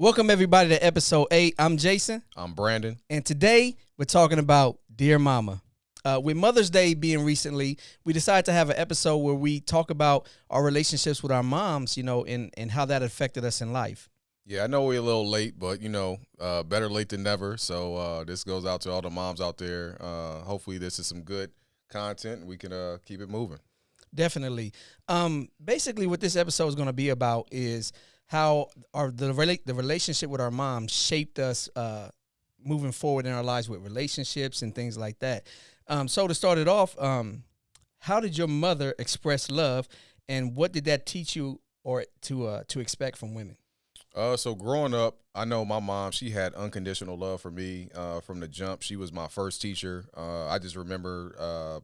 Welcome, everybody, to episode 8. I'm Jason, I'm Brandon. and today we're talking about Dear Mama. With Mother's Day being recently, we decided to have an episode where we talk about our relationships with our moms, and how that affected us in life. Yeah, I know we're a little late, but better late than never. So this goes out to all the moms out there. Hopefully, this is some good content, and we can keep it moving. Definitely. Basically, what this episode is going to be about is how the relationship with our mom shaped us moving forward in our lives with relationships and things like that. So to start it off, how did your mother express love, and what did that teach you or to expect from women? So growing up, I know my mom, she had unconditional love for me from the jump. She was my first teacher. I just remember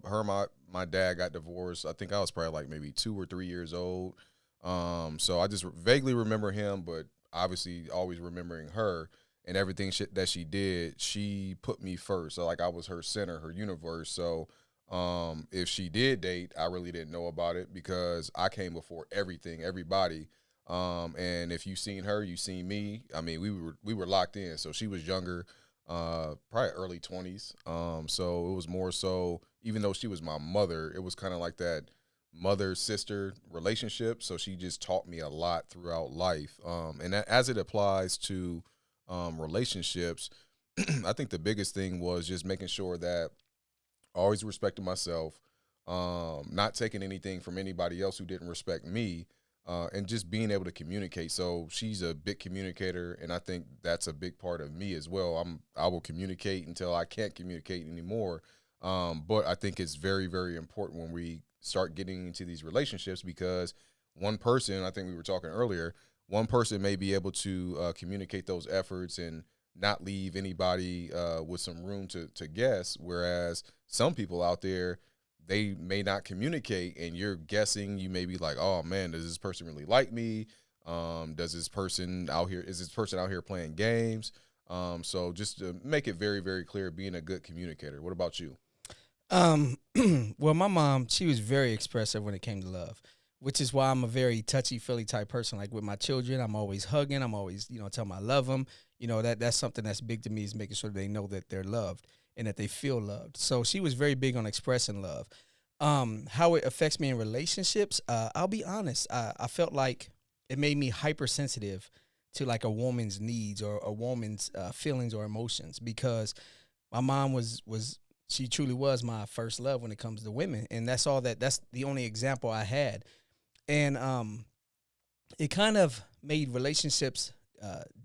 her and my dad got divorced. I think I was probably like maybe 2 or 3 years old. So I just vaguely remember him, but obviously always remembering her and everything that she did. She put me first. So like I was her center, her universe. So if she did date, I really didn't know about it because I came before everything, everybody. And if you seen her, you seen me. I mean, we were locked in. So she was younger, probably early 20s. So it was more so, even though she was my mother, it was kind of like that mother-sister relationship. So she just taught me a lot throughout life. And as it applies to relationships, I think the biggest thing was just making sure that I always respected myself, not taking anything from anybody else who didn't respect me, and just being able to communicate. So she's a big communicator, and I think that's a big part of me as well. I will communicate until I can't communicate anymore. But I think it's very, very important when we start getting into these relationships because one person, I think we were talking earlier, one person may be able to communicate those efforts and not leave anybody with some room to guess, whereas some people out there, they may not communicate and you're guessing. You may be like, oh man, does this person really like me? Is this person out here playing games? So just to make it very, very clear, being a good communicator. What about you? Um, well, my mom, she was very expressive when it came to love, which is why I'm a very touchy-feely type person. Like with my children, I'm always hugging. I'm always, tell them I love them. That's something that's big to me, is making sure they know that they're loved and that they feel loved. So she was very big on expressing love. How it affects me in relationships, I'll be honest. I felt like it made me hypersensitive to like a woman's needs or a woman's feelings or emotions, because my mom was she truly was my first love when it comes to women, and that's the only example I had. And it kind of made relationships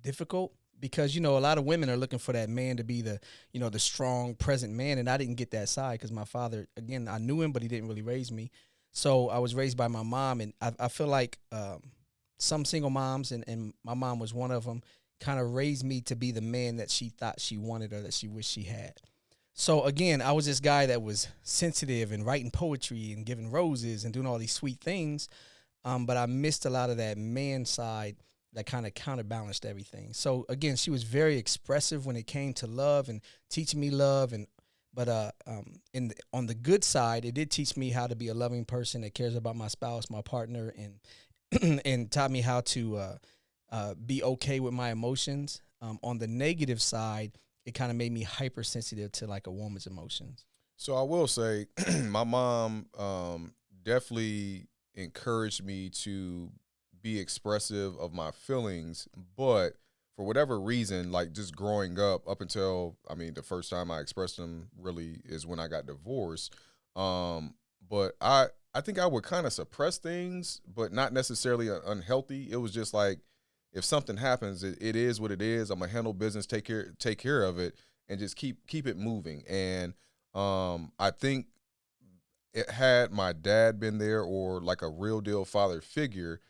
difficult, because a lot of women are looking for that man to be the strong present man, and I didn't get that side because my father, again, I knew him, but he didn't really raise me. So I was raised by my mom, and I feel like some single moms, and my mom was one of them, kind of raised me to be the man that she thought she wanted or that she wished she had. So again, I was this guy that was sensitive and writing poetry and giving roses and doing all these sweet things, but I missed a lot of that man side that kind of counterbalanced everything. So again, she was very expressive when it came to love and teaching me love, on the good side, it did teach me how to be a loving person that cares about my spouse, my partner, and and taught me how to be okay with my emotions. On the negative side, it kind of made me hypersensitive to like a woman's emotions. So I will say, my mom definitely encouraged me to be expressive of my feelings, but for whatever reason, like just growing up until, I mean, the first time I expressed them really is when I got divorced. But I think I would kind of suppress things, but not necessarily unhealthy. It was just like, if something happens, it is what it is. I'm gonna handle business, take care of it, and just keep it moving. And I think it had my dad been there or like a real deal father figure,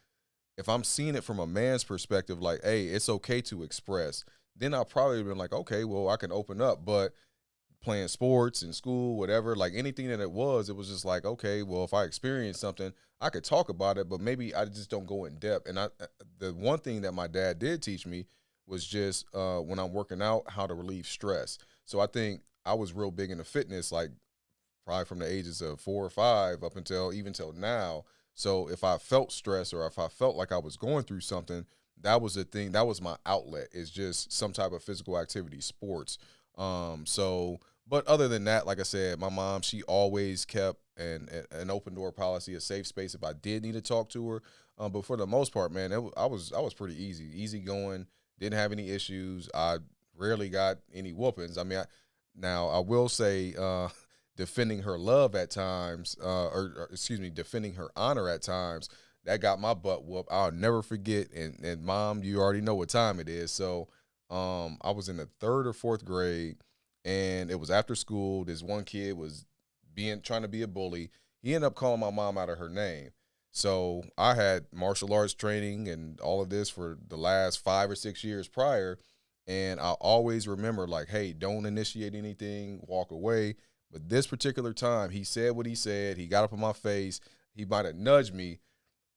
if I'm seeing it from a man's perspective, like, hey, it's okay to express, then I'll probably been like, okay, well, I can open up. But playing sports in school, whatever, like anything that it was just like, okay, well, if I experience something, I could talk about it, but maybe I just don't go in depth. And the one thing that my dad did teach me was just when I'm working out, how to relieve stress. So I think I was real big into fitness, like probably from the ages of 4 or 5 up until even till now. So if I felt stress or if I felt like I was going through something, that was the thing. That was my outlet. Is just some type of physical activity, sports. So, but other than that, like I said, my mom, she always kept an open door policy, a safe space if I did need to talk to her. But for the most part, man, I was pretty easy going. Didn't have any issues. I rarely got any whoopings. I mean, now I will say, defending her love at times, or excuse me, defending her honor at times, that got my butt whooped. I'll never forget. And mom, you already know what time it is. So, I was in the third or fourth grade, and it was after school. This one kid was trying to be a bully. He ended up calling my mom out of her name. So I had martial arts training and all of this for the last 5 or 6 years prior. And I always remember, like, hey, don't initiate anything, walk away. But this particular time, he said what he said. He got up in my face. He might have nudged me.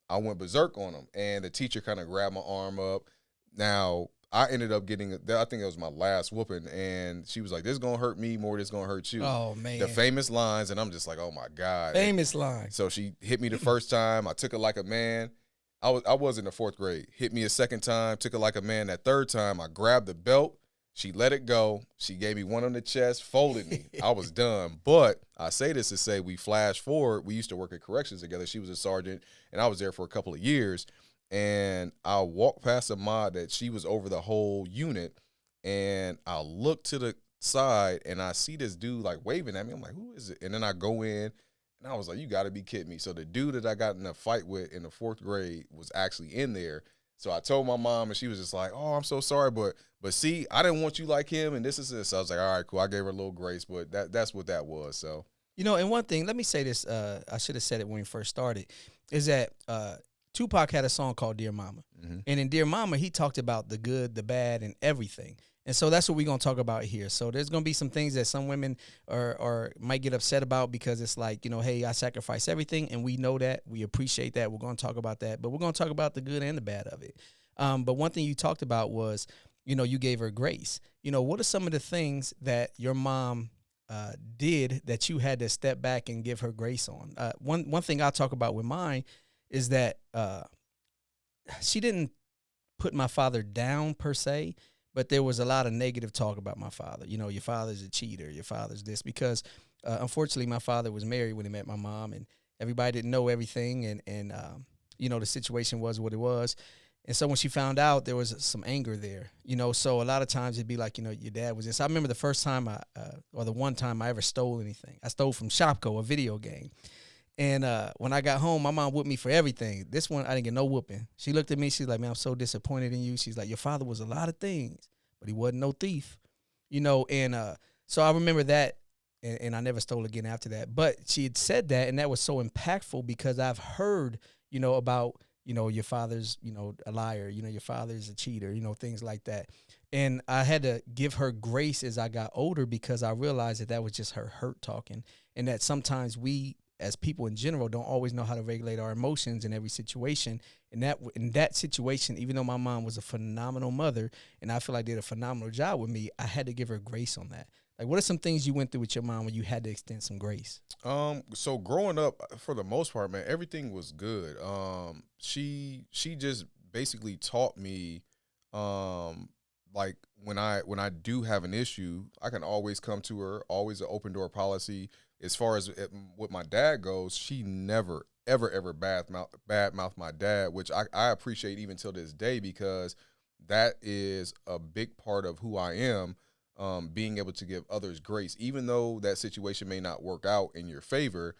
I went berserk on him. And the teacher kind of grabbed my arm up. Now, I ended up getting, I think it was my last whooping. And she was like, this is going to hurt me more. This is going to hurt you. Oh, man. The famous lines. And I'm just like, oh, my God. Famous lines. So she hit me the first time. I took it like a man. I was in the fourth grade. Hit me a second time. Took it like a man. That third time, I grabbed the belt. She let it go. She gave me one on the chest, folded me. I was done. But I say this to say, we flash forward. We used to work at corrections together. She was a sergeant, and I was there for a couple of years. And I walked past a mod that she was over the whole unit, and I look to the side, and I see this dude like waving at me. I'm like, who is it? And then I go in, and I was like, you got to be kidding me. So the dude that I got in a fight with in the fourth grade was actually in there. So I told my mom, and she was just like, oh, I'm so sorry, but see, I didn't want you like him, and this is this. So I was like, all right, cool. I gave her a little grace, but that's what that was. So, And one thing, let me say this, I should have said it when we first started, is that Tupac had a song called Dear Mama. mm-hmm. And in Dear Mama, he talked about the good, the bad, and everything. And so that's what we're going to talk about here. So there's going to be some things that some women or might get upset about because it's like, hey, I sacrifice everything. And we know that. We appreciate that. We're going to talk about that. But we're going to talk about the good and the bad of it. But one thing you talked about was, you gave her grace. What are some of the things that your mom did that you had to step back and give her grace on? One thing I'll talk about with mine is that she didn't put my father down per se, but there was a lot of negative talk about my father. Your father's a cheater. Your father's this. Because, unfortunately, my father was married when he met my mom, and everybody didn't know everything. And the situation was what it was. And so when she found out, there was some anger there. So a lot of times it'd be like, your dad was this. I remember the first time or the one time I ever stole anything. I stole from Shopko, a video game. And when I got home, my mom whooped me for everything. This one, I didn't get no whooping. She looked at me. She's like, man, I'm so disappointed in you. She's like, your father was a lot of things, but he wasn't no thief. And so I remember that, and I never stole again after that. But she had said that, and that was so impactful because I've heard, about, your father's, a liar, your father's a cheater, things like that. And I had to give her grace as I got older because I realized that was just her hurt talking, and that sometimes we, as people in general, don't always know how to regulate our emotions in every situation. And in that situation, even though my mom was a phenomenal mother and I feel like did a phenomenal job with me, I had to give her grace on that. Like, what are some things you went through with your mom when you had to extend some grace? So growing up, for the most part, man, everything was good. She just basically taught me, like when I do have an issue, I can always come to her. Always an open door policy. As far as what my dad goes, she never, ever bad mouth my dad, which I appreciate even till this day because that is a big part of who I am, being able to give others grace. Even though that situation may not work out in your favor,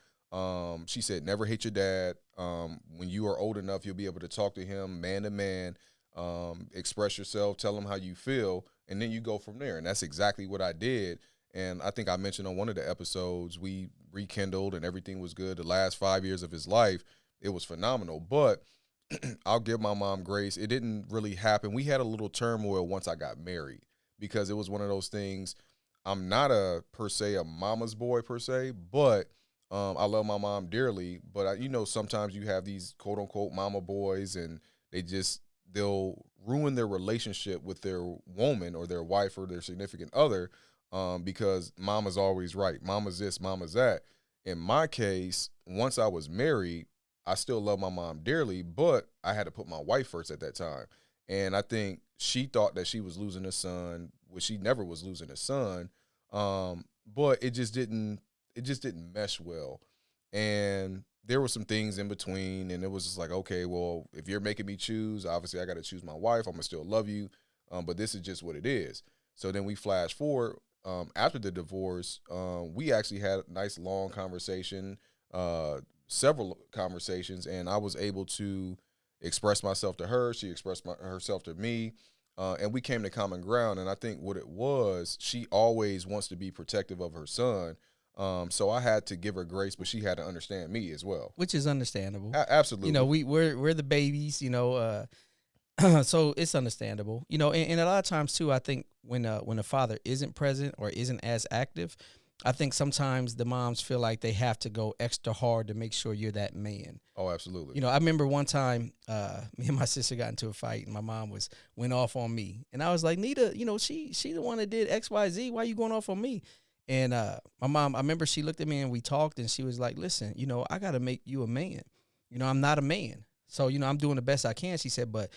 she said, never hate your dad. When you are old enough, you'll be able to talk to him man to man, express yourself, tell him how you feel, and then you go from there. And that's exactly what I did. And I think I mentioned on one of the episodes, we rekindled and everything was good. The last 5 years of his life, it was phenomenal. But I'll give my mom grace. It didn't really happen. We had a little turmoil once I got married because it was one of those things. I'm not per se a mama's boy per se, but I love my mom dearly. But sometimes you have these quote unquote mama boys, and they'll ruin their relationship with their woman or their wife or their significant other. Because mama's always right. Mama's this, mama's that. In my case, once I was married, I still love my mom dearly, but I had to put my wife first at that time. And I think she thought that she was losing a son, which she never was losing a son. But it just didn't mesh well. And there were some things in between, and it was just like, okay, well, if you're making me choose, obviously I got to choose my wife. I'm gonna still love you, but this is just what it is. So then we flash forward, after the divorce. We actually had a nice long conversation, several conversations, and I was able to express myself to her. She expressed herself to me, and we came to common ground. And I think what it was, she always wants to be protective of her son. So I had to give her grace, but she had to understand me as well. Which is understandable. You know, Absolutely. we're the babies, you know, so it's understandable. You know, and a lot of times too, I think when the father isn't present or isn't as active, I think sometimes the moms feel like they have to go extra hard to make sure you're that man. Oh, absolutely. You know, I remember one time, me and my sister got into a fight, and my mom went off on me, and I was like, Nita, you know, she the one that did X, Y, Z. Why you going off on me? And my mom, I remember she looked at me and we talked, and she was like, listen, you know, I got to make you a man. You know, I'm not a man, so you know, I'm doing the best I can. She said, but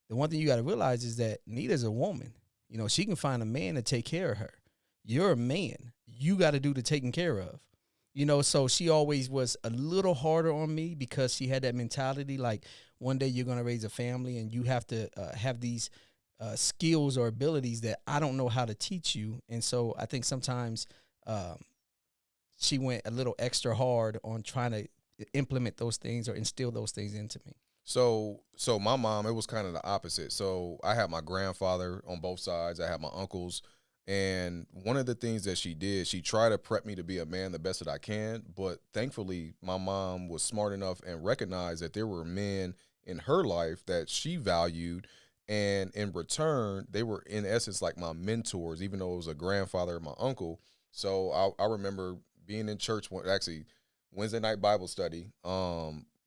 the one thing you got to realize is that Nita's a woman. You know, she can find a man to take care of her. You're a man. You got to do the taking care of. You know, so she always was a little harder on me because she had that mentality like one day you're going to raise a family and you have to have these skills or abilities that I don't know how to teach you. And so I think sometimes um, she went a little extra hard on trying to implement those things or instill those things into me. So my mom, it was kind of the opposite. So I had my grandfather on both sides. I had my uncles, and one of the things that she did, she tried to prep me to be a man the best that I can. But thankfully, my mom was smart enough and recognized that there were men in her life that she valued, and in return, they were in essence like my mentors, even though it was a grandfather and my uncle. So I remember being in church actually Wednesday night Bible study.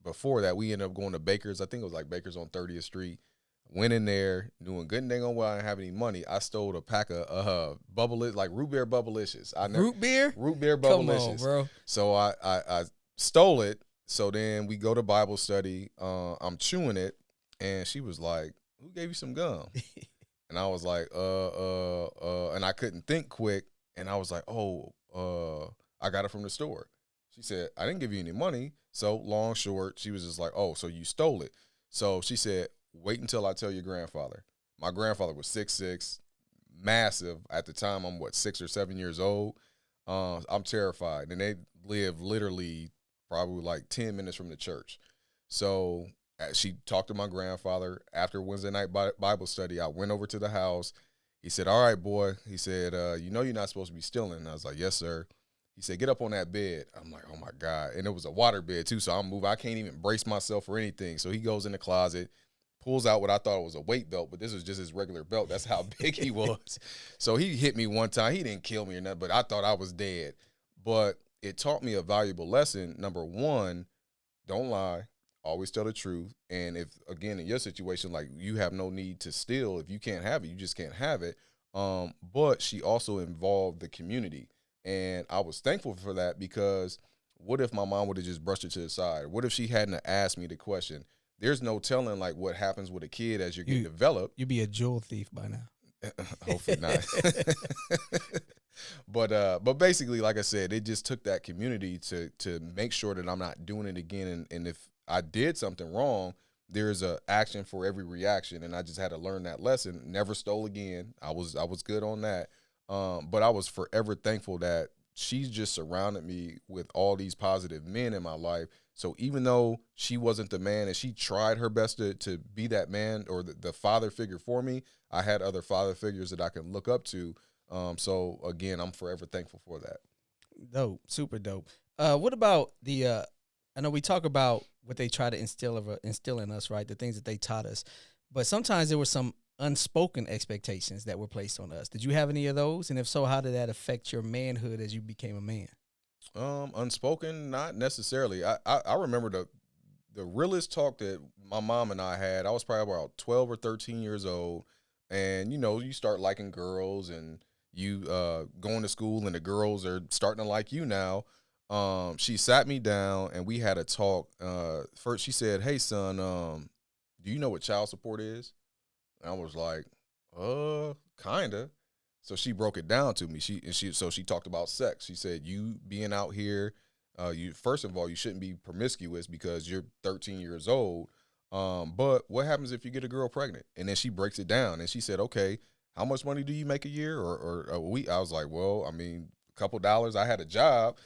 Before that, we ended up going to Baker's. I think it was like Baker's on 30th Street. Went in there, knowing good and dang on well I didn't have any money. I stole a pack of bubble, like root beer bubblicious. Root beer? Root beer Come on, bubblicious. bro. So I stole it. So then we go to Bible study. I'm chewing it, and she was like, "Who gave you some gum?" And I was like, and I couldn't think quick, and I was like, "Oh, I got it from the store." She said, "I didn't give you any money." So long short, she was just like, "Oh, so you stole it." So she said, "Wait until I tell your grandfather." My grandfather was 6'6", massive. At the time, I'm 6 or 7 years old. I'm terrified. And they live literally probably like 10 minutes from the church. So she talked to my grandfather. After Wednesday night Bible study, I went over to the house. He said, "All right, boy." He said, "You know you're not supposed to be stealing." And I was like, "Yes, sir." He said, "Get up on that bed." I'm like, "Oh my God." And it was a water bed too. So I'm moving. I can't even brace myself or anything. So he goes in the closet, pulls out what I thought was a weight belt, but this was just his regular belt. That's how big he was. So he hit me one time. He didn't kill me or nothing, but I thought I was dead. But it taught me a valuable lesson. Number one, don't lie. Always tell the truth. And if, again, in your situation, like you have no need to steal. If you can't have it, you just can't have it. But she also involved the community. And I was thankful for that because what if my mom would have just brushed it to the side? What if she hadn't asked me the question? There's no telling like what happens with a kid as you're getting developed. You'd be a jewel thief by now. Hopefully not. But basically, like I said, it just took that community to make sure that I'm not doing it again. And if I did something wrong, there's a action for every reaction, and I just had to learn that lesson. Never stole again. I was good on that. But I was forever thankful that she's just surrounded me with all these positive men in my life. So even though she wasn't the man and she tried her best to be that man or the father figure for me, I had other father figures that I can look up to. So again, I'm forever thankful for that. Dope, super dope. What about the? I know we talk about what they try to instill in us, right? The things that they taught us, but sometimes there were some unspoken expectations that were placed on us. Did you have any of those? And if so, how did that affect your manhood as you became a man? Unspoken, not necessarily. I remember the realest talk that my mom and I had. I was probably about 12 or 13 years old, and you start liking girls, and you going to school, and the girls are starting to like you now. She sat me down, and we had a talk. First, she said, "Hey, son, do you know what child support is?" And I was like, kinda. So she broke it down to me. She talked about sex. She said, you being out here, you first of all, you shouldn't be promiscuous because you're 13 years old. But what happens if you get a girl pregnant? And then she breaks it down and she said, okay, how much money do you make a year or a week? I was like, well, I mean, a couple dollars. I had a job.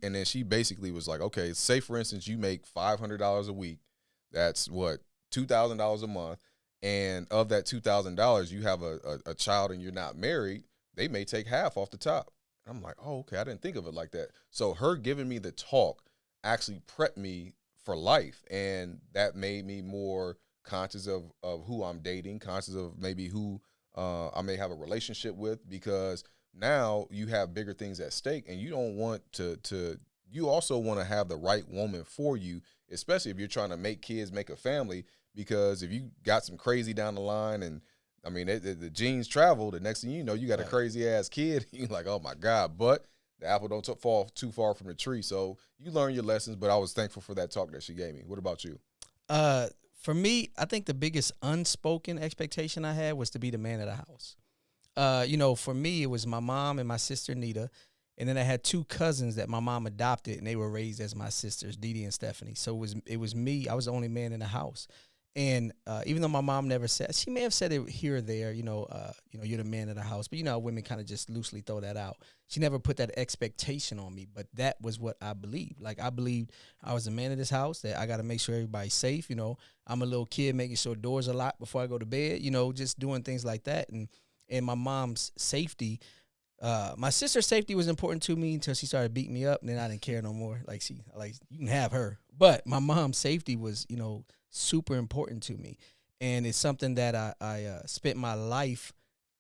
And then she basically was like, okay, say for instance, you make $500 a week. That's what, $2,000 a month. And of that $2,000, you have a child and you're not married, they may take half off the top. And I'm like, oh, okay, I didn't think of it like that. So her giving me the talk actually prepped me for life. And that made me more conscious of who I'm dating, conscious of maybe who I may have a relationship with, because now you have bigger things at stake and you don't want to you also want to have the right woman for you, especially if you're trying to make kids, make a family, because if you got some crazy down the line and I mean, the genes travel, the next thing you know, you got a crazy ass kid. You're like, oh my God. But the apple don't fall too far from the tree. So you learn your lessons, but I was thankful for that talk that she gave me. What about you? For me, I think the biggest unspoken expectation I had was to be the man of the house. For me, it was my mom and my sister Nita, and then I had two cousins that my mom adopted, and they were raised as my sisters, Dee Dee and Stephanie. So it was me. I was the only man in the house, and even though my mom never said, she may have said it here or there, you're the man of the house, but how women kind of just loosely throw that out. She never put that expectation on me, but that was what I believed. Like I believed I was the man of this house, that I got to make sure everybody's safe. I'm a little kid making sure doors are locked before I go to bed. Just doing things like that, and my mom's safety. My sister's safety was important to me until she started beating me up, and then I didn't care no more. Like you can have her, but my mom's safety was, super important to me, and it's something that I spent my life,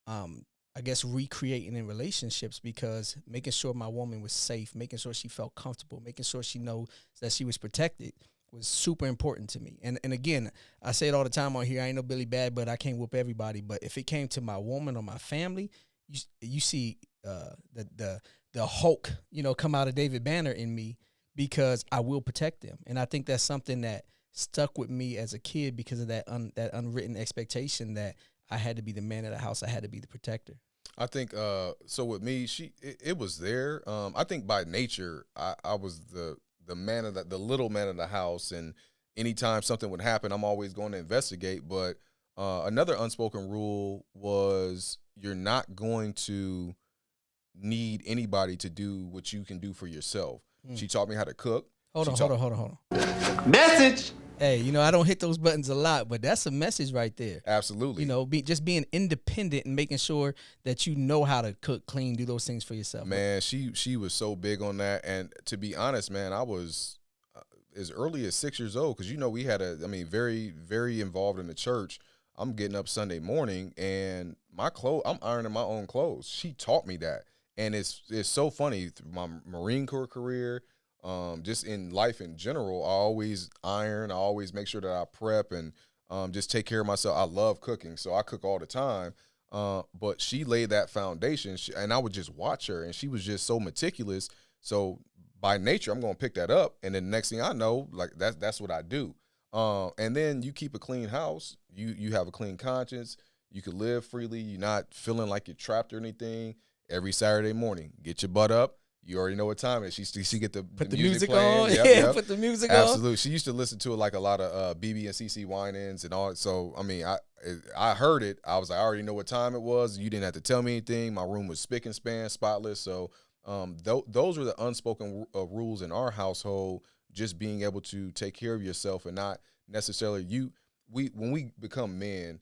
I guess, recreating in relationships, because making sure my woman was safe, making sure she felt comfortable, making sure she knows that she was protected was super important to me. And again, I say it all the time on here. I ain't no Billy Bad, but I can't whoop everybody. But if it came to my woman or my family, you see the Hulk, come out of David Banner in me, because I will protect them. And I think that's something that stuck with me as a kid because of that unwritten expectation that I had to be the man of the house. I had to be the protector. I think so with me, it was there. I think by nature, I was the man of the little man of the house, and anytime something would happen, I'm always going to investigate. But another unspoken rule was you're not going to need anybody to do what you can do for yourself. She taught me how to cook. Hold on. Message. Hey, I don't hit those buttons a lot, but that's a message right there. Absolutely. Just being independent and making sure that you know how to cook, clean, do those things for yourself. Man, she was so big on that. And to be honest, man, I was as early as 6 years old, because we had very, very involved in the church. I'm getting up Sunday morning and I'm ironing my own clothes. She taught me that. And it's so funny, through my Marine Corps career, just in life in general, I always iron. I always make sure that I prep and just take care of myself. I love cooking, so I cook all the time. But she laid that foundation, and I would just watch her, and she was just so meticulous. So by nature, I'm going to pick that up, and then the next thing I know, like that's what I do. And then you keep a clean house. You have a clean conscience. You can live freely. You're not feeling like you're trapped or anything. Every Saturday morning, get your butt up. You already know what time it is. She get put the music on. Yep, Yeah, yep. put the music Absolutely. on. Absolutely. She used to listen to it like a lot of BB and CC Winans and all. So I heard it. I was like, I already know what time it was. You didn't have to tell me anything. My room was spick and span, spotless. So those were the unspoken rules in our household. Just being able to take care of yourself and not necessarily when we become men,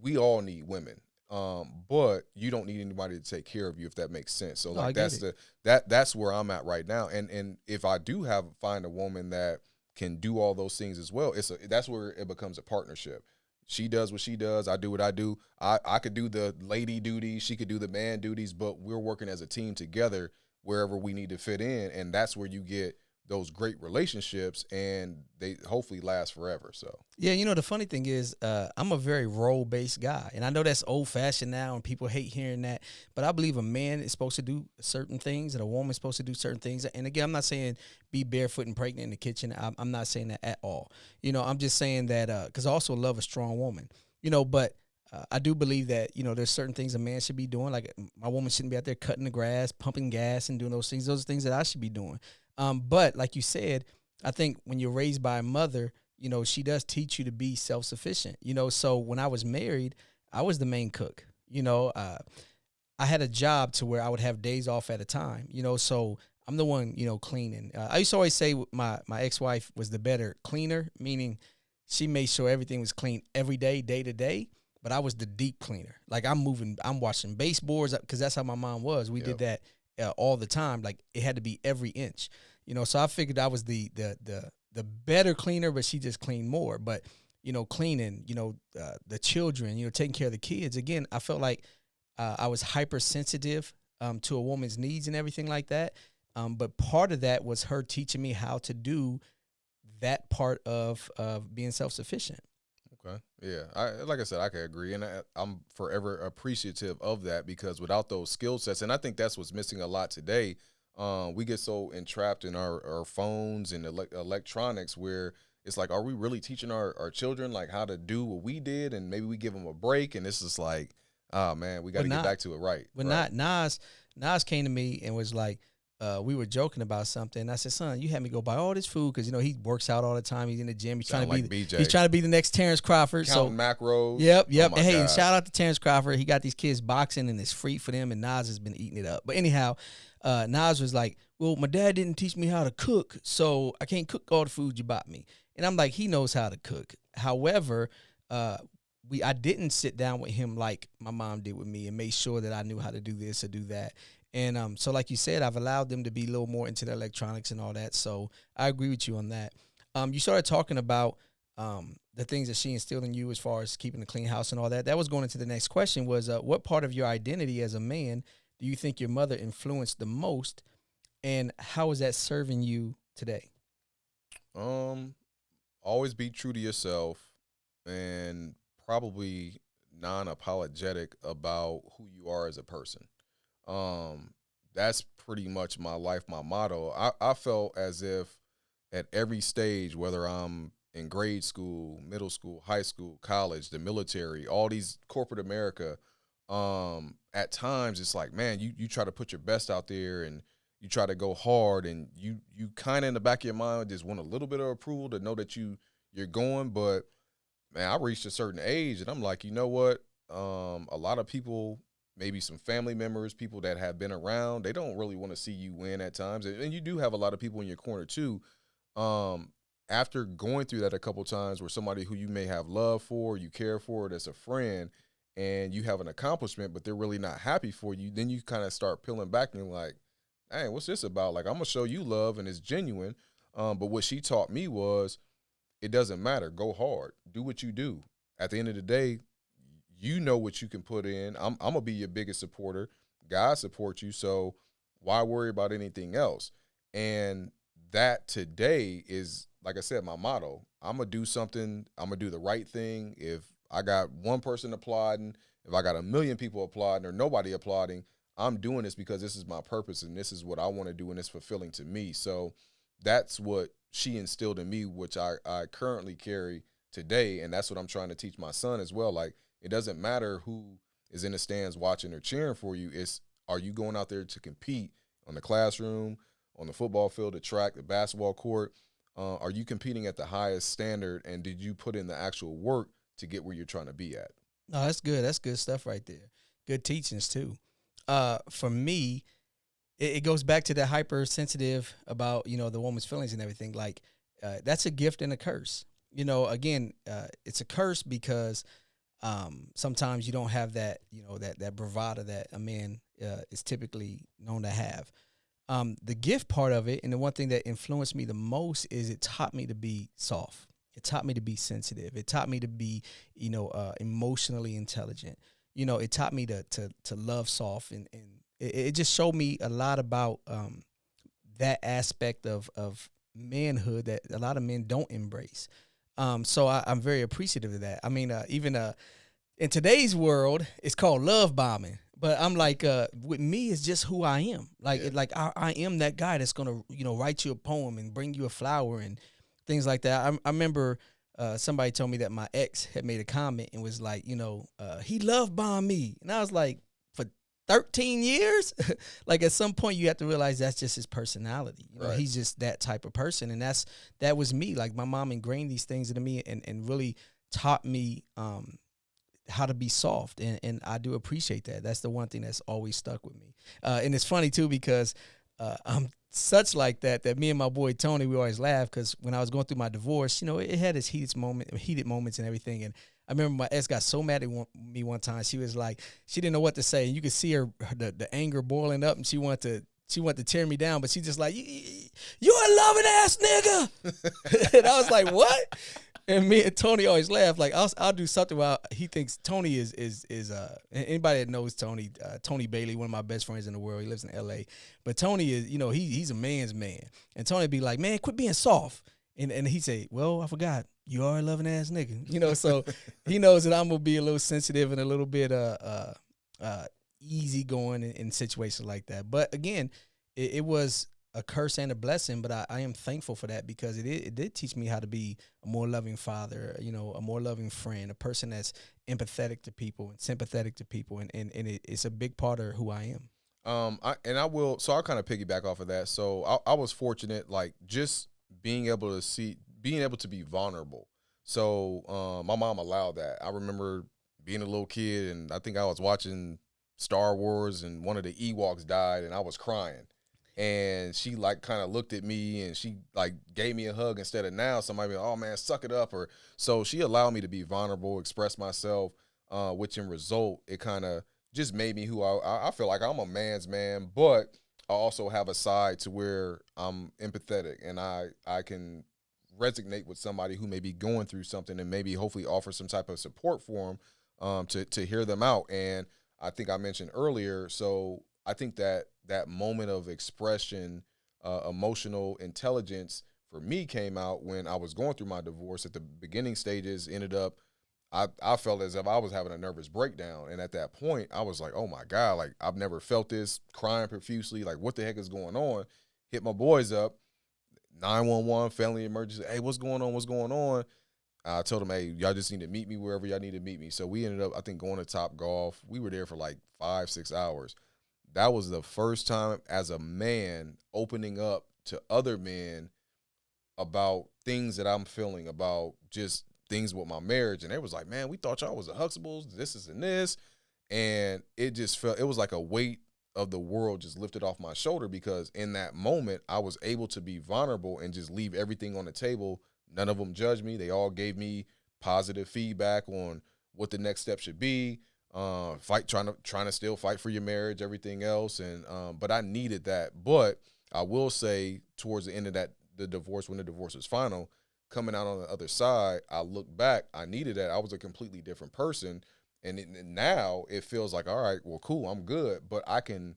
we all need women. But you don't need anybody to take care of you, if that makes sense. So like that's where I'm at right now. And if I do find a woman that can do all those things as well, that's where it becomes a partnership. She does what she does. I do what I do. I could do the lady duties. She could do the man duties, but we're working as a team together wherever we need to fit in. And that's where you get those great relationships, and they hopefully last forever. So yeah, the funny thing is, I'm a very role-based guy, and I know that's old-fashioned now, and people hate hearing that. But I believe a man is supposed to do certain things, and a woman is supposed to do certain things. And again, I'm not saying be barefoot and pregnant in the kitchen. I'm not saying that at all. I'm just saying that because I also love a strong woman. But I do believe that, there's certain things a man should be doing. Like my woman shouldn't be out there cutting the grass, pumping gas, and doing those things. Those are things that I should be doing. But like you said, I think when you're raised by a mother, she does teach you to be self-sufficient. So when I was married, I was the main cook. I had a job to where I would have days off at a time. So I'm the one, cleaning. I used to always say my ex-wife was the better cleaner, meaning she made sure everything was clean every day, day to day. But I was the deep cleaner. Like I'm washing baseboards because that's how my mom was. We did that all the time. Like it had to be every inch, So I figured I was the better cleaner, but she just cleaned more. But cleaning, the children, taking care of the kids. Again, I felt like I was hypersensitive to a woman's needs and everything like that. But part of that was her teaching me how to do that part of being self-sufficient. Okay. Yeah. Like I said, I can agree. And I'm forever appreciative of that, because without those skill sets, and I think that's what's missing a lot today, we get so entrapped in our phones and electronics where it's like, are we really teaching our children like how to do what we did? And maybe we give them a break, and it's just like, oh man, we got to get back to it. Right. But right. Nas came to me and was like, we were joking about something. I said, son, you had me go buy all this food because, he works out all the time. He's in the gym. He's trying to be BJ. He's trying to be the next Terrence Crawford. Counting macros. Yep. Oh And hey, God. and shout out to Terrence Crawford. He got these kids boxing and it's free for them, and Nas has been eating it up. But anyhow, Nas was like, well, my dad didn't teach me how to cook, so I can't cook all the food you bought me. And I'm like, he knows how to cook. However, I didn't sit down with him like my mom did with me and made sure that I knew how to do this or do that. And so like you said, I've allowed them to be a little more into the electronics and all that. So I agree with you on that. You started talking about the things that she instilled in you as far as keeping a clean house and all that. That was going into the next question was, what part of your identity as a man do you think your mother influenced the most, and how is that serving you today? Always be true to yourself and probably non-apologetic about who you are as a person. That's pretty much my life, my motto. I felt as if at every stage, whether I'm in grade school, middle school, high school, college, the military, all these corporate America, at times it's like, man, you try to put your best out there and you try to go hard, and you kind of in the back of your mind just want a little bit of approval to know that you're going. But man, I reached a certain age and I'm like, you know what? A lot of people, maybe some family members, people that have been around, they don't really want to see you win at times. And you do have a lot of people in your corner too. After going through that a couple times, where somebody who you may have love for, you care for, that's a friend, and you have an accomplishment, but they're really not happy for you, then you kind of start peeling back and you're like, hey, what's this about? Like, I'm going to show you love and it's genuine. But what she taught me was, it doesn't matter. Go hard. Do what you do. At the end of the day, you know what you can put in. I'm going to be your biggest supporter. God supports you, so why worry about anything else? And that today is, like I said, my motto. I'm going to do something. I'm going to do the right thing. If I got one person applauding, if I got a million people applauding or nobody applauding, I'm doing this because this is my purpose and this is what I want to do and it's fulfilling to me. So that's what she instilled in me, which I currently carry today. And that's what I'm trying to teach my son as well. Like, it doesn't matter who is in the stands watching or cheering for you. It's, are you going out there to compete on the classroom, on the football field, the track, the basketball court? Are you competing at the highest standard, and did you put in the actual work to get where you're trying to be at? No, that's good. That's good stuff right there. Good teachings too. For me, it goes back to that hypersensitive about, the woman's feelings and everything. Like, that's a gift and a curse. Again, it's a curse because sometimes you don't have that, that bravado that a man is typically known to have. The gift part of it, and the one thing that influenced me the most, is it taught me to be soft. It taught me to be sensitive. It taught me to be, emotionally intelligent. It taught me to love soft, and it just showed me a lot about that aspect of manhood that a lot of men don't embrace. So I'm very appreciative of that. I mean, even in today's world, it's called love bombing. But I'm like, with me, it's just who I am. Like, I am that guy that's gonna, write you a poem and bring you a flower and things like that. I remember somebody told me that my ex had made a comment and was like, he love bombed me. And I was like, for 13 years? Like at some point you have to realize that's just his personality. Right. He's just that type of person. And that was me. Like my mom ingrained these things into me and really taught me how to be soft. And I do appreciate that. That's the one thing that's always stuck with me. And it's funny too, because I'm such like that me and my boy Tony, we always laugh, because when I was going through my divorce, it had its heated moments and everything. And I remember my ex got so mad at me one time. She was like, she didn't know what to say. You could see her the anger boiling up, and she wanted to tear me down, but she just like, you a loving ass nigga. And I was like, what? And me and Tony always laugh. Like I'll do something while he thinks Tony is anybody that knows Tony, Tony Bailey, one of my best friends in the world. He lives in L.A. But Tony is, he's a man's man. And Tony be like, man, quit being soft. And he say, well, I forgot, you are a loving ass nigga. So he knows that I'm gonna be a little sensitive and a little bit easy going in situations like that. But again, it was a curse and a blessing, but I am thankful for that, because it did teach me how to be a more loving father, a more loving friend, a person that's empathetic to people and sympathetic to people, and it's a big part of who I am. I'll kind of piggyback off of that. So I was fortunate, like just being able to be vulnerable. So my mom allowed that. I remember being a little kid, and I think I was watching Star Wars, and one of the Ewoks died, and I was crying. And she like kind of looked at me, and she like gave me a hug, instead of now somebody be like, oh man, suck it up. Or so she allowed me to be vulnerable, express myself, which in result, it kind of just made me who I feel like I'm a man's man, but I also have a side to where I'm empathetic, and I can resonate with somebody who may be going through something, and maybe hopefully offer some type of support for them, to hear them out. And I think I mentioned earlier, so I think that moment of expression, emotional intelligence for me came out when I was going through my divorce. At the beginning stages, ended up, I felt as if I was having a nervous breakdown. And at that point, I was like, oh my God, like I've never felt this, crying profusely. Like, what the heck is going on? Hit my boys up, 911, family emergency. Hey, what's going on? What's going on? I told them, hey, y'all just need to meet me wherever y'all need to meet me. So we ended up, I think, going to Top Golf. We were there for like 5-6 hours. That was the first time as a man opening up to other men about things that I'm feeling, about just things with my marriage. And they was like, man, we thought y'all was the Huxtables, this is and this. And it just felt, it was like a weight of the world just lifted off my shoulder, because in that moment I was able to be vulnerable and just leave everything on the table. None of them judged me. They all gave me positive feedback on what the next step should be. Trying to still fight for your marriage, everything else. And but I needed that. But I will say, towards the end of the divorce, when the divorce was final, coming out on the other side, I look back, I needed that. I was a completely different person. And now it feels like, all right, well, cool, I'm good. But I can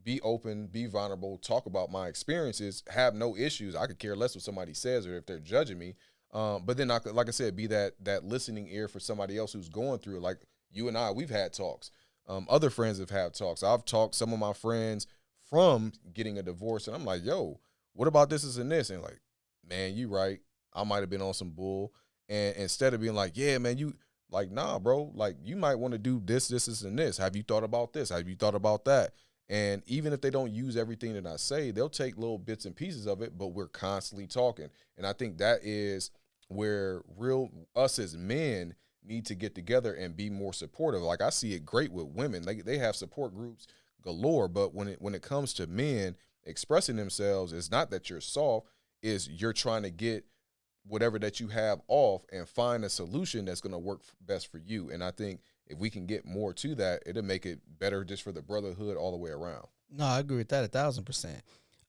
be open, be vulnerable, talk about my experiences, have no issues. I could care less what somebody says or if they're judging me. But then, like I said, be that listening ear for somebody else who's going through it. Like you and I, we've had talks. Other friends have had talks. I've talked some of my friends from getting a divorce, and I'm like, yo, what about this and this? And like, man, you right. I might have been on some bull. And instead of being like, yeah, man, you like, nah, bro, like you might want to do this, and this. Have you thought about this? Have you thought about that? And even if they don't use everything that I say, they'll take little bits and pieces of it, but we're constantly talking. And I think that is where real us as men need to get together and be more supportive. Like I see it great with women. They have support groups galore, but when it comes to men expressing themselves, it's not that you're soft, is you're trying to get whatever that you have off and find a solution that's going to work best for you. And I think if we can get more to that, it'll make it better just for the brotherhood all the way around. No, I agree with that 1,000%.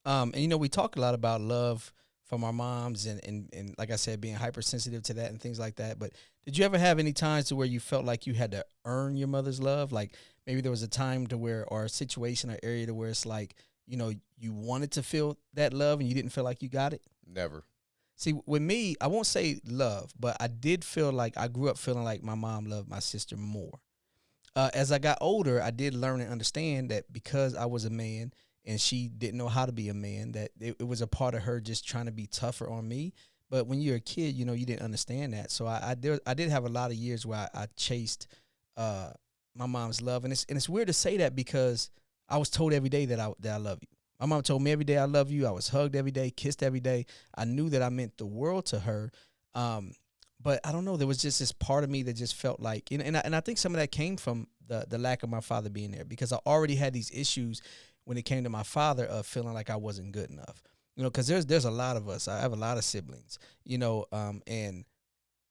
And we talk a lot about love from our moms and like I said, being hypersensitive to that and things like that. But did you ever have any times to where you felt like you had to earn your mother's love? Like maybe there was a time to where, or a situation or area to where it's like, you wanted to feel that love and you didn't feel like you got it? Never. See, with me, I won't say love, but I did feel like I grew up feeling like my mom loved my sister more. As I got older, I did learn and understand that because I was a man and she didn't know how to be a man, that it was a part of her just trying to be tougher on me. But when you're a kid, you didn't understand that. So I did have a lot of years where I chased uh, my mom's love, and it's weird to say that because I was told every day that I love you. My mom told me every day I love you. I was hugged every day, kissed every day. I knew that I meant the world to her. Um, but I don't know. There was just this part of me that just felt like, and I think some of that came from the lack of my father being there, because I already had these issues when it came to my father of feeling like I wasn't good enough. Because there's a lot of us. I have a lot of siblings. And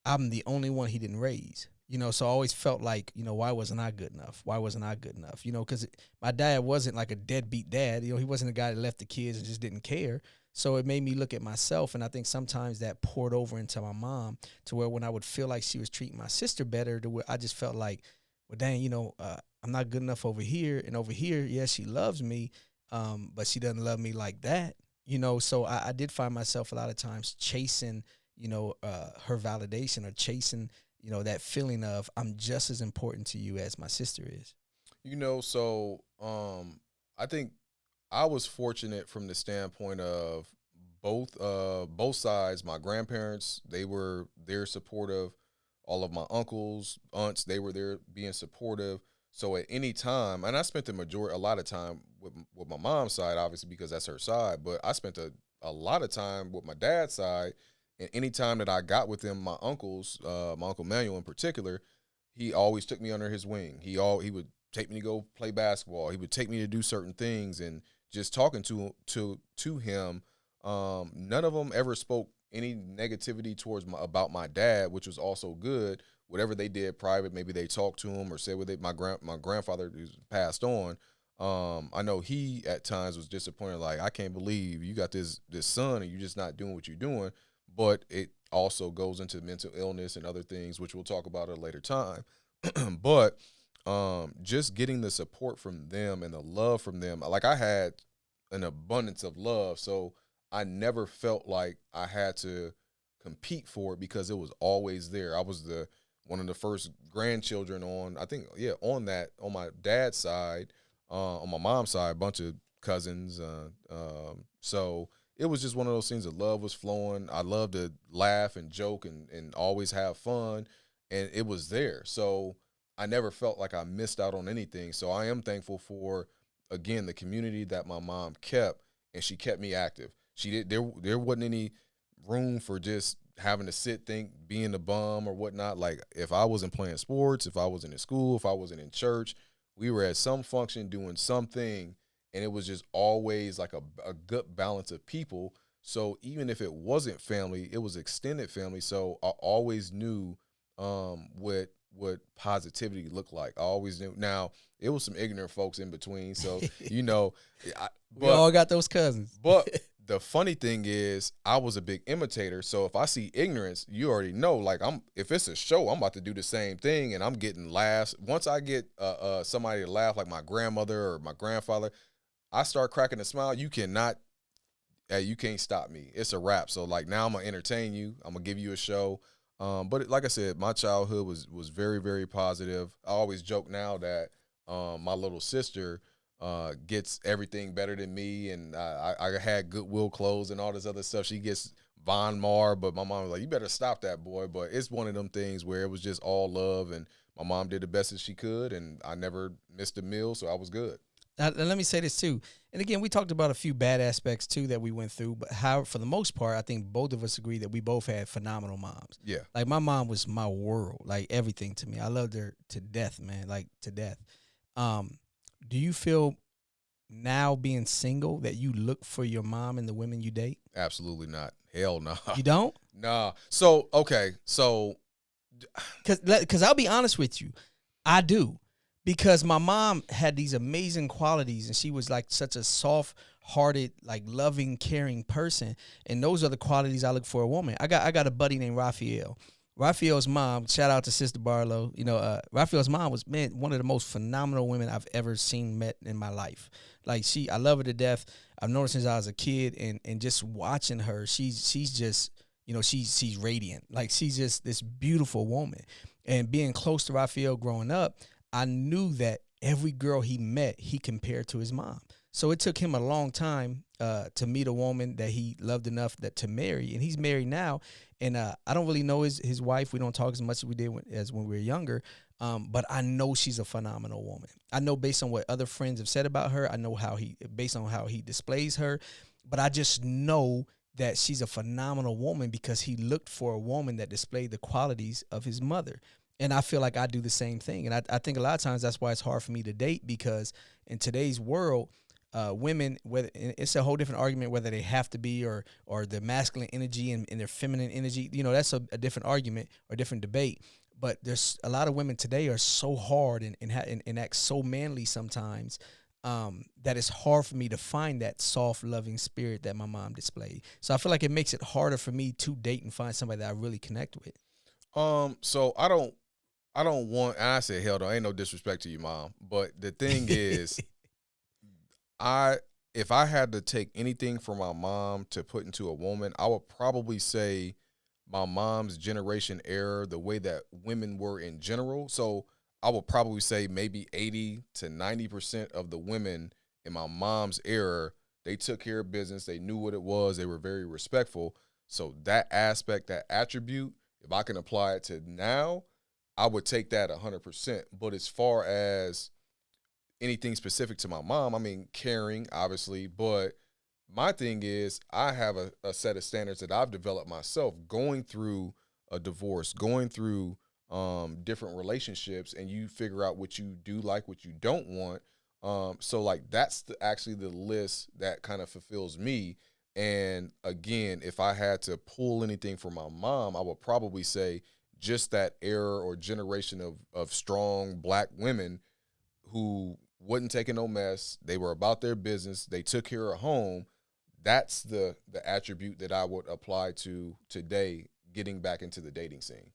I'm the only one he didn't raise. So I always felt like, why wasn't I good enough? Why wasn't I good enough? Because my dad wasn't like a deadbeat dad. He wasn't a guy that left the kids and just didn't care. So it made me look at myself, and I think sometimes that poured over into my mom, to where when I would feel like she was treating my sister better, to where I just felt like, well, dang, I'm not good enough over here, and over here, yeah, she loves me, but she doesn't love me like that. So I did find myself a lot of times chasing, her validation, or chasing, that feeling of I'm just as important to you as my sister is. I think I was fortunate from the standpoint of both sides. My grandparents, they're supportive. All of my uncles, aunts, they were there being supportive. So at any time, and I spent a lot of time with my mom's side, obviously because that's her side. But I spent a lot of time with my dad's side, and any time that I got with him, my uncles, my uncle Manuel in particular, he always took me under his wing. He would take me to go play basketball. He would take me to do certain things, and just talking to him, none of them ever spoke any negativity towards about my dad, which was also good. Whatever they did private, maybe they talked to him or said what my grandfather who's passed on. I know he at times was disappointed, like, I can't believe you got this son and you're just not doing what you're doing. But it also goes into mental illness and other things, which we'll talk about at a later time. But just getting the support from them and the love from them, like, I had an abundance of love, so I never felt like I had to compete for it because it was always there. I was one of the first grandchildren on, I think, yeah, on my dad's side, on my mom's side, a bunch of cousins. So it was just one of those things that love was flowing. I love to laugh and joke and always have fun, and it was there. So I never felt like I missed out on anything. So I am thankful for, again, the community that my mom kept, and she kept me active. She did. There wasn't any room for just having to sit, think, being a bum or whatnot. Like, if I wasn't playing sports, if I wasn't in school, if I wasn't in church, we were at some function doing something, and it was just always like a good balance of people. So even if it wasn't family, it was extended family. So I always knew what positivity looked like. I always knew. Now, it was some ignorant folks in between, so We all got those cousins. But the funny thing is, I was a big imitator. So if I see ignorance, you already know. Like, if it's a show, I'm about to do the same thing, and I'm getting laughs. Once I get somebody to laugh, like my grandmother or my grandfather, I start cracking a smile. You can't stop me. It's a wrap. So, like, now I'm gonna entertain you. I'm gonna give you a show. But like I said, my childhood was very, very positive. I always joke now that my little sister gets everything better than me, and I had Goodwill clothes and all this other stuff. She gets Von Mar, but my mom was like, you better stop that, boy. But it's one of them things where it was just all love, and my mom did the best that she could, and I never missed a meal, so I was good. Now, let me say this too. And again, we talked about a few bad aspects too that we went through, but how, for the most part, I think both of us agree that we both had phenomenal moms. Yeah. Like, my mom was my world, like everything to me. I loved her to death, man, like to death. Do you feel now, being single, that you look for your mom in the women you date? Absolutely not. Hell no. You don't? Nah. So, okay. So, Because I'll be honest with you, I do. Because my mom had these amazing qualities, and she was like such a soft-hearted, like loving, caring person. And those are the qualities I look for a woman. I got a buddy named Raphael. Raphael's mom, shout out to Sister Barlow. Raphael's mom was, man, one of the most phenomenal women I've ever met in my life. Like, I love her to death. I've known her since I was a kid, and just watching her, she's just, she's radiant. Like, she's just this beautiful woman. And being close to Raphael growing up, I knew that every girl he met, he compared to his mom. So it took him a long time to meet a woman that he loved enough that to marry, and he's married now. And I don't really know his wife. We don't talk as much as we did as when we were younger. But I know she's a phenomenal woman. I know based on what other friends have said about her. I know based on how he displays her. But I just know that she's a phenomenal woman because he looked for a woman that displayed the qualities of his mother. And I feel like I do the same thing. And I think a lot of times that's why it's hard for me to date, because in today's world, women, whether it's a whole different argument whether they have to be or their masculine energy and their feminine energy. That's a different argument or different debate. But there's a lot of women today are so hard and act so manly sometimes, that it's hard for me to find that soft, loving spirit that my mom displayed. So I feel like it makes it harder for me to date and find somebody that I really connect with. So I don't want. And I said, hell no, ain't no disrespect to you, mom. But the thing is, I if I had to take anything from my mom to put into a woman, I would probably say my mom's generation era, the way that women were in general. So I would probably say maybe 80 to 90% of the women in my mom's era, they took care of business. They knew what it was. They were very respectful. So that aspect, that attribute, if I can apply it to now, I would take that 100%. But as far as anything specific to my mom, I mean, caring, obviously, but my thing is I have a set of standards that I've developed myself going through a divorce, going through different relationships, and you figure out what you do like, what you don't want. So like that's actually the list that kind of fulfills me. And again, if I had to pull anything from my mom, I would probably say just that era or generation of strong black women who wasn't taking no mess. They were about their business. They took care of home. That's the attribute that I would apply to today, getting back into the dating scene.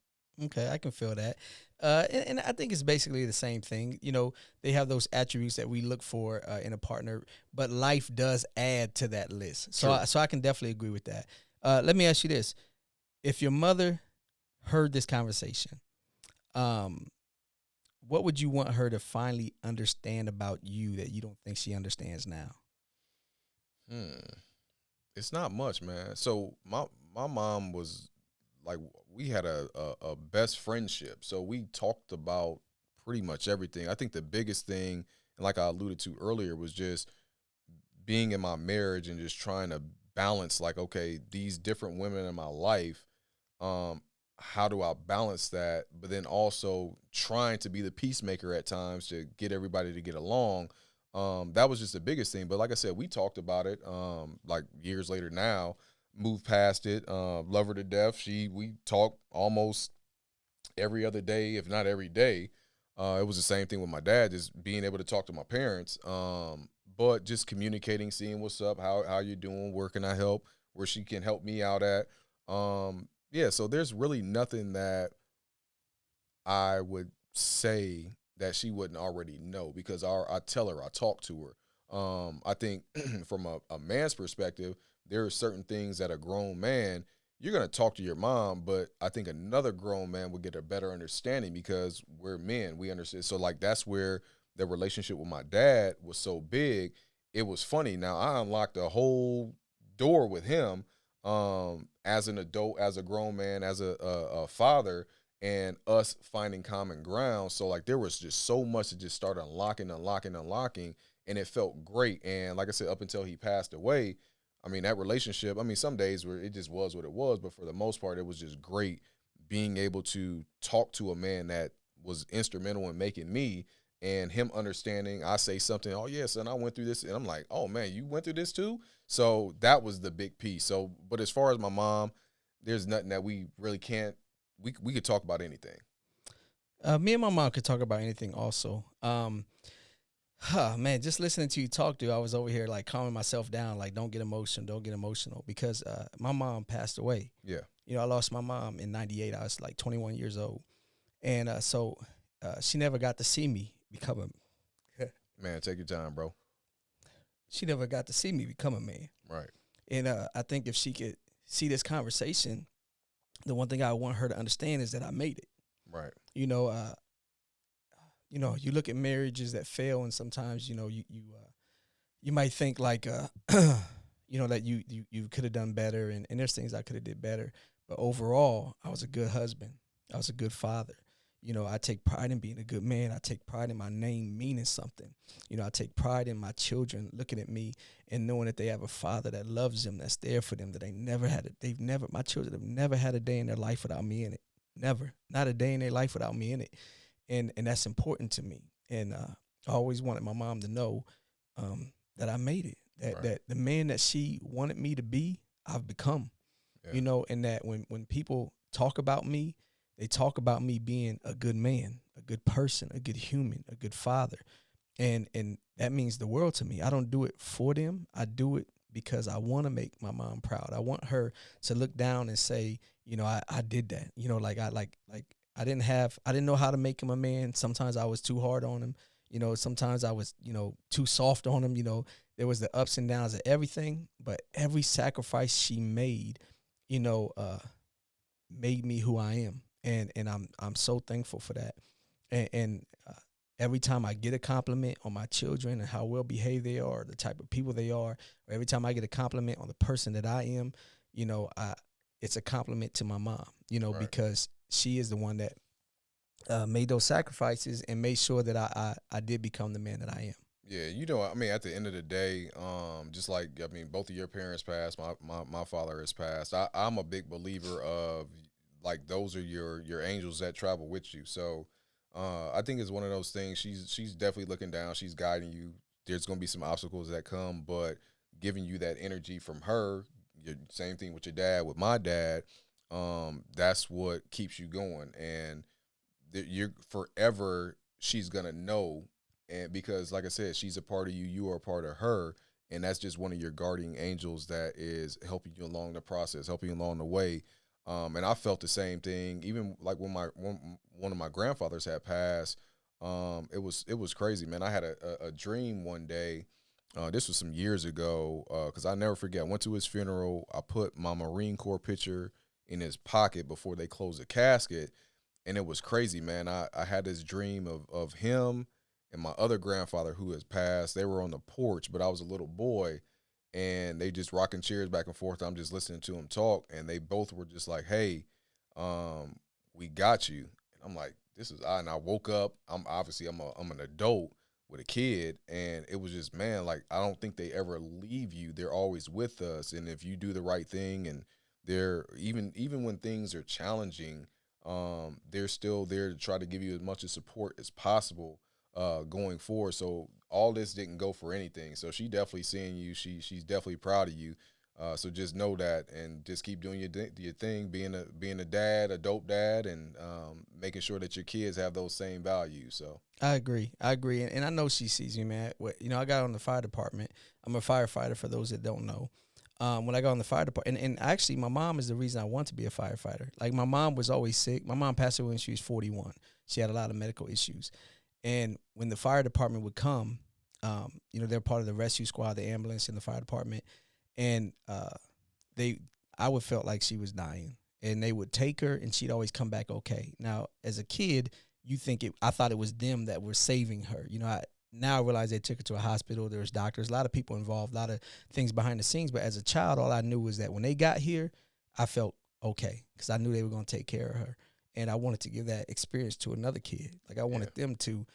Okay, I can feel that. And I think it's basically the same thing. They have those attributes that we look for in a partner, but life does add to that list. So, True. so I can definitely agree with that. Let me ask you this: if your mother heard this conversation, um, what would you want her to finally understand about you that you don't think she understands now? Hmm. It's not much, man. So my mom was like, we had a best friendship. So we talked about pretty much everything. I think the biggest thing, and like I alluded to earlier, was just being in my marriage and just trying to balance, like, okay, these different women in my life, um, how do I balance that? But then also trying to be the peacemaker at times to get everybody to get along. That was just the biggest thing. But like I said, we talked about it like years later now, moved past it, love her to death. We talk almost every other day, if not every day. It was the same thing with my dad, just being able to talk to my parents. But just communicating, seeing what's up, how you're doing, where can I help, where she can help me out at. Yeah, so there's really nothing that I would say that she wouldn't already know because I tell her, I talk to her. I think from a man's perspective, there are certain things that a grown man, you're going to talk to your mom, but I think another grown man would get a better understanding because we're men. We understand. So, like, that's where the relationship with my dad was so big. It was funny. Now, I unlocked a whole door with him as an adult, as a grown man, as a father, and us finding common ground. So like there was just so much that just started unlocking, and it felt great. And like I said, up until he passed away, I mean that relationship. I mean some days where it just was what it was, but for the most part, it was just great being able to talk to a man that was instrumental in making me. And him understanding, I say something, oh yeah, son, I went through this, and I'm like, oh man, you went through this too. So that was the big piece. So, but as far as my mom, there's nothing that we really can't. We could talk about anything. Me and my mom could talk about anything also. Man, just listening to you talk, dude, I was over here like calming myself down, like don't get emotional, don't get emotional, because my mom passed away. Yeah, I lost my mom in '98. I was like 21 years old, and so she never got to see me become a. man, take your time, bro. She never got to see me become a man, Right, and I think if she could see this conversation, the one thing I want her to understand is that I made it. right, You know, you look at marriages that fail, and sometimes you you might think like, that you could have done better, and there's things I could have did better. But overall, I was a good husband. I was a good father. I take pride in being a good man. I take pride in my name meaning something. I take pride in my children looking at me and knowing that they have a father that loves them, that's there for them, that my children have never had a day in their life without me in it. Never. Not a day in their life without me in it. And that's important to me. And I always wanted my mom to know that I made it, that the man that she wanted me to be, I've become, and that when people talk about me, they talk about me being a good man, a good person, a good human, a good father. And that means the world to me. I don't do it for them. I do it because I want to make my mom proud. I want her to look down and say, I did that. I didn't know how to make him a man. Sometimes I was too hard on him. Sometimes I was, too soft on him. There was the ups and downs of everything, but every sacrifice she made, made me who I am. And I'm so thankful for that. And every time I get a compliment on my children and how well behaved they are, the type of people they are, or every time I get a compliment on the person that I am, it's a compliment to my mom, because she is the one that made those sacrifices and made sure that I did become the man that I am. Yeah, at the end of the day, just like, both of your parents passed, my father has passed. I'm a big believer of, like, those are your angels that travel with you. So I think it's one of those things. She's definitely looking down. She's guiding you. There's going to be some obstacles that come, but giving you that energy from her, same thing with your dad, with my dad, that's what keeps you going. And you're forever, she's going to know. And because, like I said, she's a part of you, you are a part of her. And that's just one of your guardian angels that is helping you along the process, helping you along the way. And I felt the same thing, even like when one of my grandfathers had passed. It was crazy, man. I had a dream one day. This was some years ago, because I never forget. I went to his funeral. I put my Marine Corps picture in his pocket before they closed the casket, and it was crazy, man. I had this dream of him and my other grandfather who has passed. They were on the porch, but I was a little boy. And they just rocking chairs back and forth. I'm just listening to them talk, and they both were just like, "Hey, we got you." And I'm like, "This is odd." And I woke up. I'm an adult with a kid, and it was just, man, like, I don't think they ever leave you. They're always with us, and if you do the right thing, and they're even when things are challenging, they're still there to try to give you as much of support as possible going forward. So all this didn't go for anything. So she definitely seeing you. She's definitely proud of you. So just know that, and just keep doing your thing, being a dad, a dope dad, and making sure that your kids have those same values. So I agree, and I know she sees me, man. I got on the fire department. I'm a firefighter, for those that don't know. When I got on the fire department, and actually my mom is the reason I want to be a firefighter. Like, my mom was always sick. My mom passed away when she was 41. She had a lot of medical issues. And when the fire department would come, they're part of the rescue squad, the ambulance in the fire department, and I would felt like she was dying, and they would take her, and she'd always come back okay. Now, as a kid, I thought it was them that were saving her. Now I realize they took her to a hospital. There was doctors, a lot of people involved, a lot of things behind the scenes. But as a child, all I knew was that when they got here, I felt okay because I knew they were going to take care of her. And I wanted to give that experience to another kid. Like, I wanted them to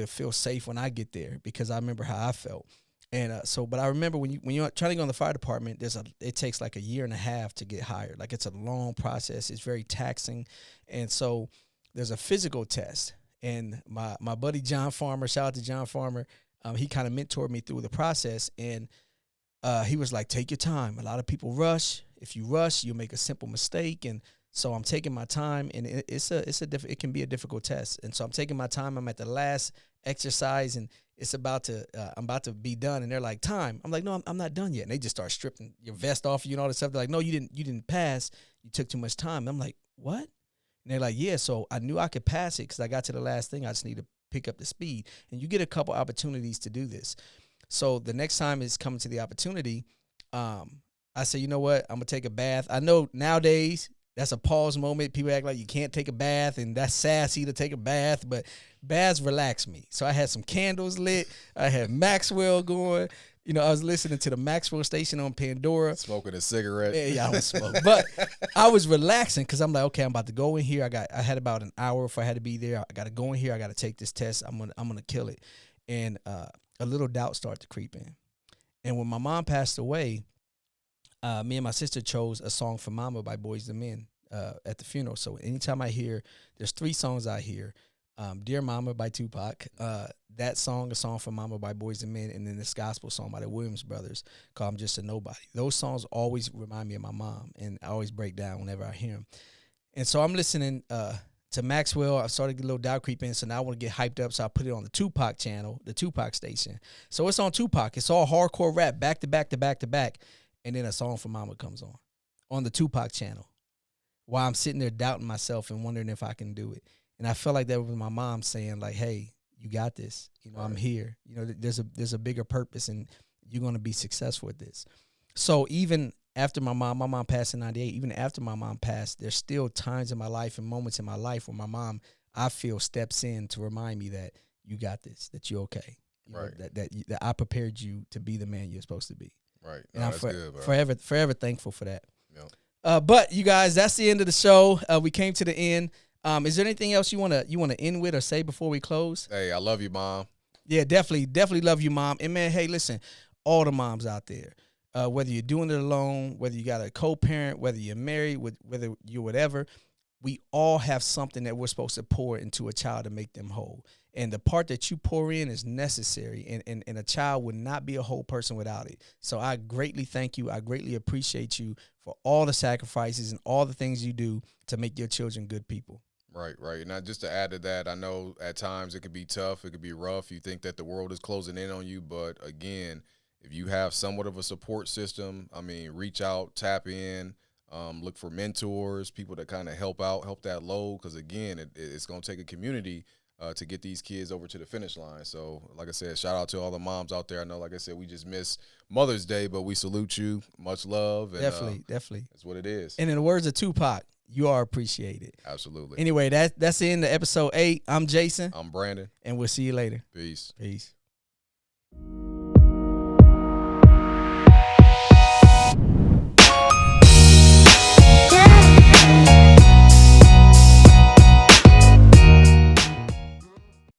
feel safe when I get there, because I remember how I felt. And but I remember when you're trying to go in the fire department, it takes like a year and a half to get hired. Like, it's a long process. It's very taxing. And so there's a physical test. And my buddy John Farmer, shout out to John Farmer, he kind of mentored me through the process. And he was like, take your time. A lot of people rush. If you rush, you'll make a simple mistake. And so I'm taking my time, and it can be a difficult test. And so I'm taking my time. I'm at the last exercise, and I'm about to be done. And they're like, time. I'm like, no, I'm not done yet. And they just start stripping your vest off you and all this stuff. They're like, no, you didn't pass. You took too much time. And I'm like, what? And they're like, yeah. So I knew I could pass it because I got to the last thing. I just need to pick up the speed. And you get a couple opportunities to do this. So the next time it's coming to the opportunity, I say, you know what? I'm going to take a bath. I know nowadays that's a pause moment. People act like you can't take a bath, and that's sassy to take a bath, but baths relax me. So I had some candles lit. I had Maxwell going, You know, I was listening to the Maxwell station on Pandora. Smoking a cigarette. Yeah, I don't smoke. But I was relaxing because I'm like, okay, I'm about to go in here. I had about an hour if I had to be there. I got to go in here. I got to take this test. I'm gonna kill it. And a little doubt started to creep in. And when my mom passed away, me and my sister chose a song for Mama by Boyz II Men at the funeral. So anytime I hear, there's 3 songs I hear. Dear Mama by Tupac, that song, A Song for Mama by Boyz II Men, and then this gospel song by the Williams Brothers called I'm Just a Nobody. Those songs always remind me of my mom, and I always break down whenever I hear them. And so I'm listening to Maxwell. I started to get a little doubt creep in, so now I want to get hyped up, so I put it on the Tupac channel, the Tupac station. So it's on Tupac. It's all hardcore rap, back to back to back to back, and then A Song for Mama comes on the Tupac channel while I'm sitting there doubting myself and wondering if I can do it. And I felt like that was my mom saying, like, hey, you got this. You know, I'm here. You know, there's a bigger purpose, and you're going to be successful at this. So even after my mom passed in 98, even after my mom passed, there's still times in my life and moments in my life where my mom, I feel, steps in to remind me that you got this, that you're okay. You know, that I prepared you to be the man you're supposed to be. Right. And No, I'm that's good, bro. forever thankful for that. Yeah. But you guys, that's the end of the show. We came to the end. Is there anything else you wanna end with or say before we close? Hey, I love you, Mom. Yeah, definitely love you, Mom. And man, hey, listen, all the moms out there, whether you're doing it alone, whether you got a co-parent, whether you're married, whether you're whatever, we all have something that we're supposed to pour into a child to make them whole. And the part that you pour in is necessary, and a child would not be a whole person without it. So I greatly thank you. I greatly appreciate you for all the sacrifices and all the things you do to make your children good people. Right. Now, just to add to that, I know at times it could be tough. It could be rough. You think that the world is closing in on you. But, again, if you have somewhat of a support system, I mean, reach out, tap in, look for mentors, people that kind of help that load. Because, again, it's going to take a community to get these kids over to the finish line. So, like I said, shout out to all the moms out there. I know, like I said, we just missed Mother's Day, but we salute you. Much love. And, definitely. That's what it is. And in the words of Tupac, you are appreciated. Absolutely. Anyway, that's the end of episode 8. I'm Jason. I'm Brandon. And we'll see you later. Peace. Peace.